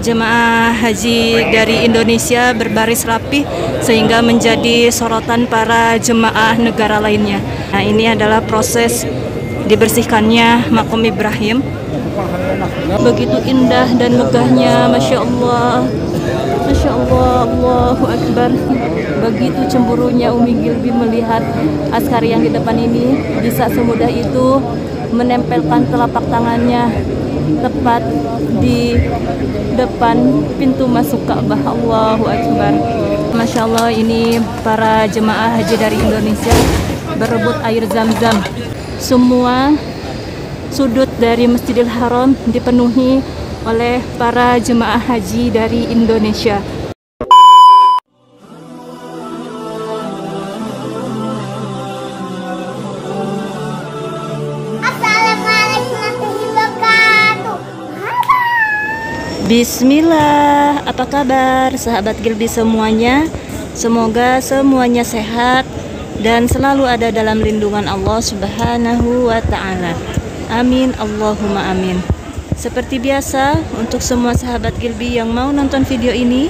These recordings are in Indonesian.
jemaah haji dari Indonesia berbaris rapi sehingga menjadi sorotan para jemaah negara lainnya. Nah, ini adalah proses dibersihkannya Makom Ibrahim. Begitu indah dan megahnya, Masya Allah, Masya Allah, Allahu Akbar. Begitu cemburunya Umi Gilby melihat askari yang di depan ini bisa semudah itu menempelkan telapak tangannya tepat di depan pintu masuk Ka'bah. Allahu Akbar. Masya Allah, ini para jemaah haji dari Indonesia berebut air zam-zam. Semua sudut dari Masjidil Haram dipenuhi oleh para jemaah haji dari Indonesia. Bismillah, apa kabar sahabat Gilby semuanya? Semoga semuanya sehat dan selalu ada dalam lindungan Allah Subhanahu wa Ta'ala. Amin, Allahumma amin. Seperti biasa, untuk semua sahabat Gilby yang mau nonton video ini,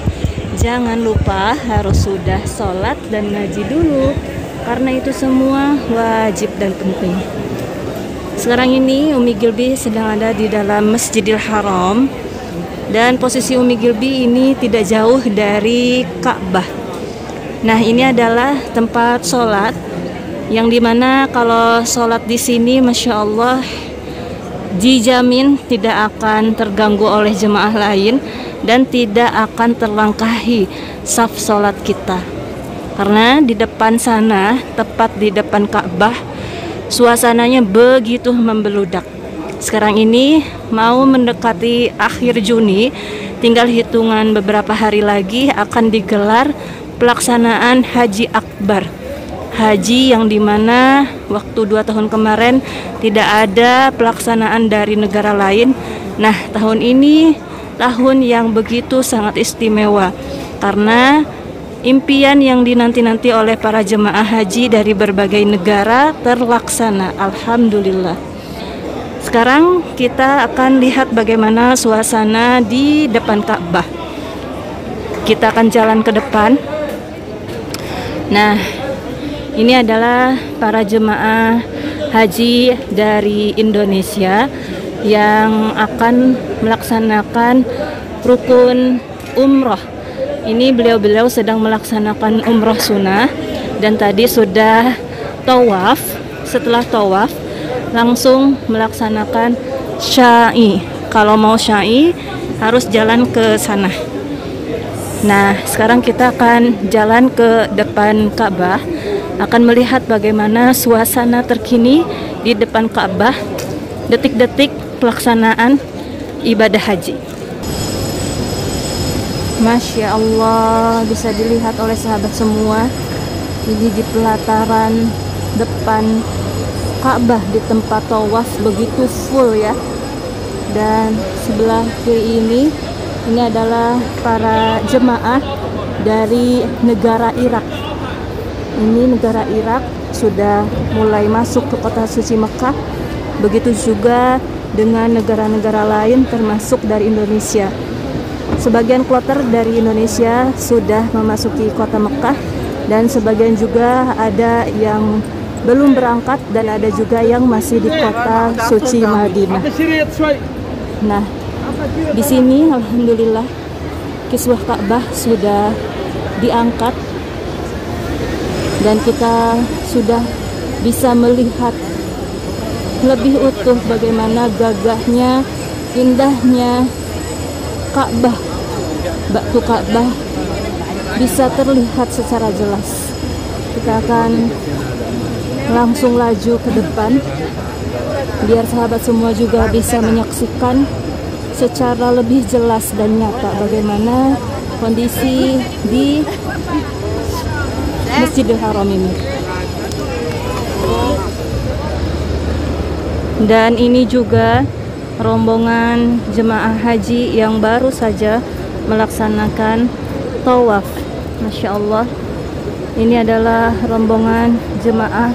jangan lupa harus sudah sholat dan ngaji dulu, karena itu semua wajib dan penting. Sekarang ini Umi Gilby sedang ada di dalam Masjidil Haram, dan posisi Umi Gilby ini tidak jauh dari Ka'bah. Nah, ini adalah tempat sholat yang dimana kalau sholat di sini, Masya Allah, dijamin tidak akan terganggu oleh jemaah lain dan tidak akan terlangkahi saf sholat kita. Karena di depan sana, tepat di depan Ka'bah, suasananya begitu membeludak. Sekarang ini mau mendekati akhir Juni, tinggal hitungan beberapa hari lagi akan digelar pelaksanaan Haji Akbar. Haji yang dimana waktu 2 tahun kemarin tidak ada pelaksanaan dari negara lain. Nah, tahun ini tahun yang begitu sangat istimewa karena impian yang dinanti-nanti oleh para jemaah haji dari berbagai negara terlaksana. Alhamdulillah. Sekarang kita akan lihat bagaimana suasana di depan Ka'bah. Kita akan jalan ke depan. Nah, ini adalah para jemaah haji dari Indonesia yang akan melaksanakan rukun umroh. Ini beliau-beliau sedang melaksanakan umroh sunnah dan tadi sudah tawaf. Setelah tawaf langsung melaksanakan sya'i. Kalau mau sya'i harus jalan ke sana. Nah, sekarang kita akan jalan ke depan Ka'bah, akan melihat bagaimana suasana terkini di depan Ka'bah, detik-detik pelaksanaan ibadah haji. Masya Allah, bisa dilihat oleh sahabat semua, ini di pelataran depan Ka'bah di tempat tawaf begitu full ya. Dan sebelah kiri ini adalah para jemaah dari negara Irak. Ini negara Irak sudah mulai masuk ke kota suci Mekah. Begitu juga dengan negara-negara lain termasuk dari Indonesia. Sebagian kloter dari Indonesia sudah memasuki kota Mekah dan sebagian juga ada yang belum berangkat dan ada juga yang masih di kota suci Madinah. Nah, di sini alhamdulillah kiswah Ka'bah sudah diangkat dan kita sudah bisa melihat lebih utuh bagaimana gagahnya, indahnya Ka'bah. Batu Ka'bah bisa terlihat secara jelas. Kita akan langsung laju ke depan biar sahabat semua juga bisa menyaksikan secara lebih jelas dan nyata bagaimana kondisi di Masjidil Haram ini. Dan ini juga rombongan jemaah haji yang baru saja melaksanakan tawaf. Masya Allah, ini adalah rombongan jemaah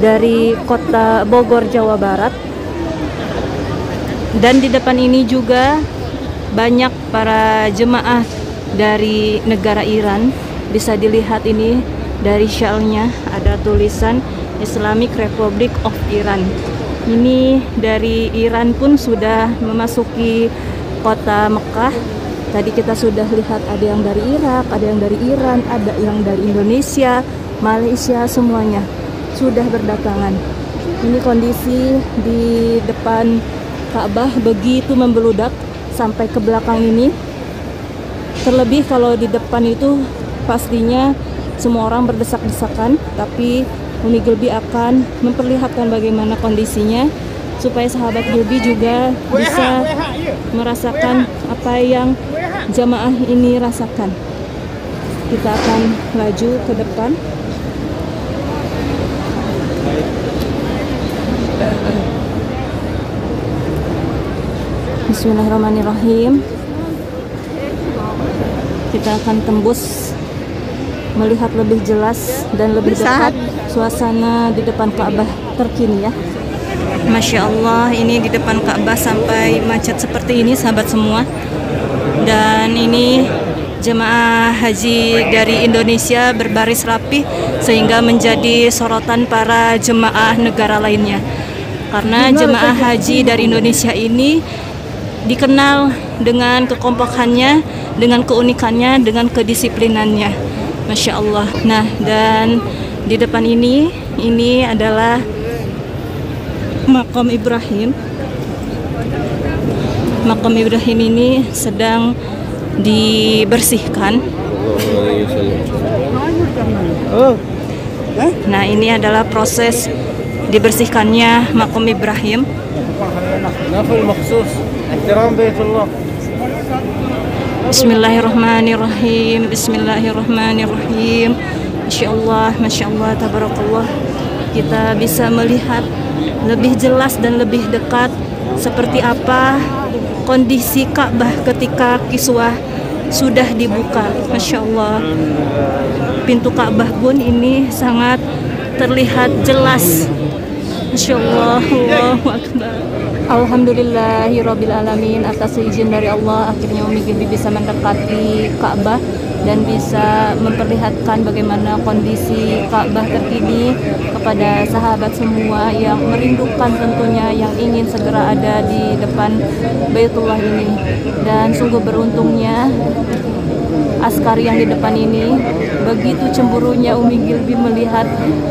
dari kota Bogor, Jawa Barat. Dan di depan ini juga banyak para jemaah dari negara Iran. Bisa dilihat ini dari syalnya ada tulisan Islamic Republic of Iran. Ini dari Iran pun sudah memasuki kota Mekah. Tadi kita sudah lihat ada yang dari Irak, ada yang dari Iran, ada yang dari Indonesia, Malaysia, semuanya sudah berdatangan. Ini kondisi di depan Ka'bah begitu membeludak sampai ke belakang ini. Terlebih kalau di depan itu pastinya semua orang berdesak-desakan, tapi Umi Gilby akan memperlihatkan bagaimana kondisinya supaya sahabat Gilby juga bisa merasakan apa yang jamaah ini rasakan. Kita akan laju ke depan. Bismillahirrahmanirrahim. Kita akan tembus melihat lebih jelas dan lebih dekat suasana di depan Ka'bah terkini ya. Masya Allah, ini di depan Ka'bah sampai macet seperti ini sahabat semua. Dan ini jemaah haji dari Indonesia berbaris rapi sehingga menjadi sorotan para jemaah negara lainnya. Karena jemaah haji dari Indonesia ini dikenal dengan kekompakannya, dengan keunikannya, dengan kedisiplinannya. Masya Allah. Nah, dan di depan ini adalah Makam Ibrahim. Makam Ibrahim ini sedang dibersihkan. Nah, ini adalah proses dibersihkannya Makam Ibrahim. Bismillahirrahmanirrahim. Bismillahirrahmanirrahim. Masya Allah, Masya Allah, Tabarakallah. Kita bisa melihat lebih jelas dan lebih dekat seperti apa kondisi Ka'bah ketika kiswah sudah dibuka. Masya Allah, pintu Ka'bah pun ini sangat terlihat jelas. Masya Allah, Allahu Akbar. Alhamdulillahirrabbilalamin, atas izin dari Allah akhirnya Umi Gilby bisa mendekati Ka'bah dan bisa memperlihatkan bagaimana kondisi Ka'bah terkini kepada sahabat semua yang merindukan tentunya, yang ingin segera ada di depan Baitullah ini. Dan sungguh beruntungnya askari yang di depan ini, begitu cemburunya Umi Gilby melihat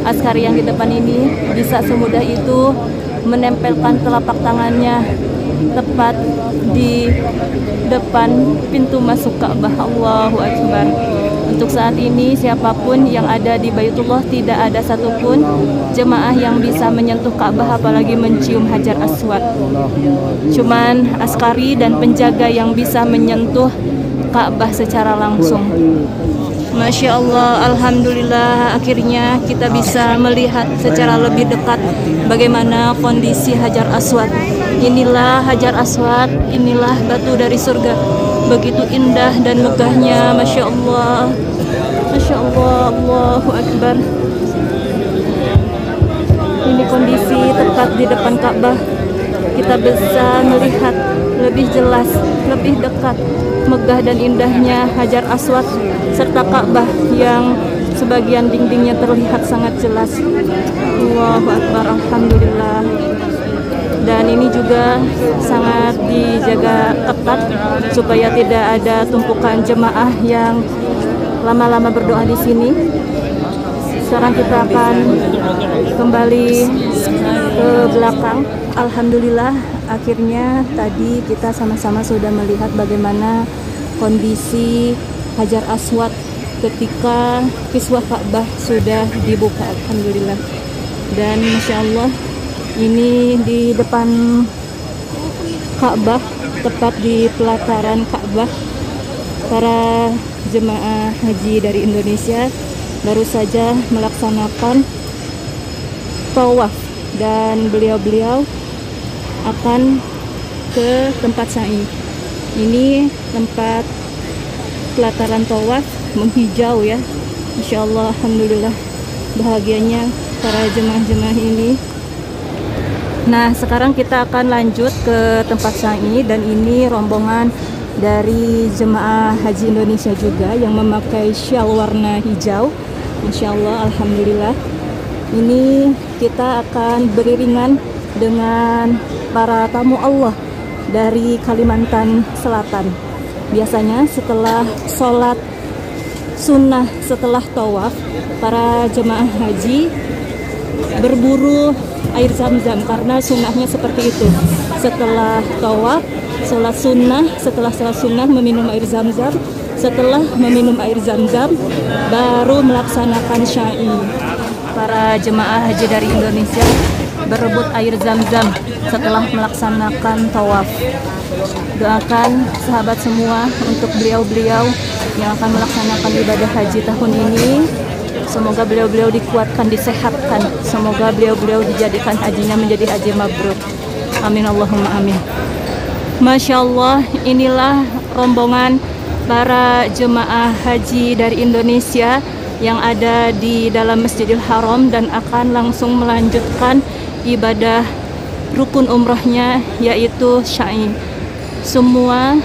askari yang di depan ini bisa semudah itu menempelkan telapak tangannya tepat di depan pintu masuk Ka'bah. Allahu Akbar. Untuk saat ini siapapun yang ada di Baitullah tidak ada satupun jemaah yang bisa menyentuh Ka'bah apalagi mencium Hajar Aswad. Cuman askari dan penjaga yang bisa menyentuh Ka'bah secara langsung. Masya Allah, Alhamdulillah akhirnya kita bisa melihat secara lebih dekat bagaimana kondisi Hajar Aswad. Inilah Hajar Aswad, inilah batu dari surga. Begitu indah dan megahnya, Masya Allah. Masya Allah, Allahu Akbar. Ini kondisi tepat di depan Ka'bah. Kita bisa melihat lebih jelas, lebih dekat megah dan indahnya Hajar Aswad serta Ka'bah yang sebagian dindingnya terlihat sangat jelas. Allahu Akbar, Alhamdulillah. Dan ini juga sangat dijaga ketat supaya tidak ada tumpukan jemaah yang lama-lama berdoa di sini. Sekarang kita akan kembali ke belakang. Alhamdulillah akhirnya tadi kita sama-sama sudah melihat bagaimana kondisi Hajar Aswad ketika kiswah Ka'bah sudah dibuka. Alhamdulillah. Dan Masya Allah, ini di depan Ka'bah, tepat di pelataran Ka'bah, para jemaah haji dari Indonesia baru saja melaksanakan tawaf dan beliau-beliau akan ke tempat sa'i. Ini tempat pelataran tawaf menghijau ya. Masya Allah, Alhamdulillah, bahagianya para jemaah-jemaah ini. Nah, sekarang kita akan lanjut ke tempat sa'i dan ini rombongan dari jemaah haji Indonesia juga yang memakai syal warna hijau. Masya Allah, alhamdulillah. Ini kita akan beriringan dengan para tamu Allah dari Kalimantan Selatan. Biasanya setelah sholat sunnah, setelah tawaf, para jemaah haji berburu air zam-zam karena sunnahnya seperti itu. Setelah tawaf, sholat sunnah, setelah sholat sunnah meminum air zam-zam. Setelah meminum air zam-zam, baru melaksanakan syai. Para jemaah haji dari Indonesia berebut air zam-zam setelah melaksanakan tawaf. Doakan sahabat semua untuk beliau-beliau yang akan melaksanakan ibadah haji tahun ini. Semoga beliau-beliau dikuatkan, disehatkan. Semoga beliau-beliau dijadikan hajinya menjadi haji mabrur. Amin Allahumma amin. Masya Allah, inilah rombongan para jemaah haji dari Indonesia yang ada di dalam Masjidil Haram dan akan langsung melanjutkan ibadah rukun umrohnya, yaitu syai. Semua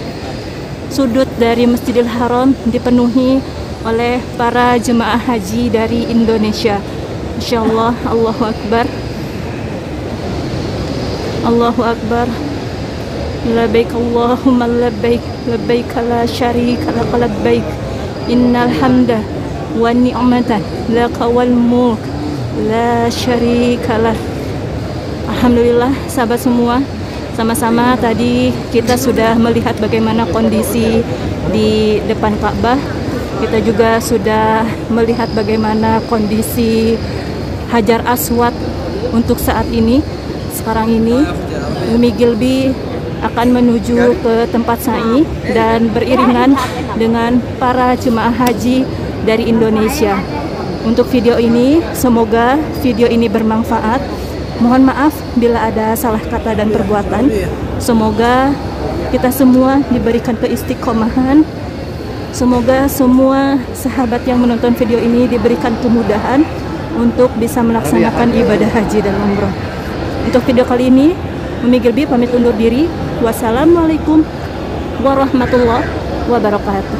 sudut dari Masjidil Haram dipenuhi oleh para jemaah haji dari Indonesia. Masya Allah, Allahu Akbar, Allahu Akbar. Labbaik Allahumma labbaik, labbaik la syarika lak labbaik, innal hamda wa ni'mata laka wal mulk la syarikalah. Alhamdulillah sahabat semua, sama-sama tadi kita sudah melihat bagaimana kondisi di depan Ka'bah. Kita juga sudah melihat bagaimana kondisi Hajar Aswad untuk saat ini. Sekarang ini Umi Gilby akan menuju ke tempat sa'i dan beriringan dengan para jemaah haji dari Indonesia. Untuk video ini, semoga video ini bermanfaat. Mohon maaf bila ada salah kata dan perbuatan. Semoga kita semua diberikan keistiqomahan. Semoga semua sahabat yang menonton video ini diberikan kemudahan untuk bisa melaksanakan ibadah haji dan umroh. Untuk video kali ini, Umi Gilby pamit undur diri. Wassalamualaikum warahmatullahi wabarakatuh.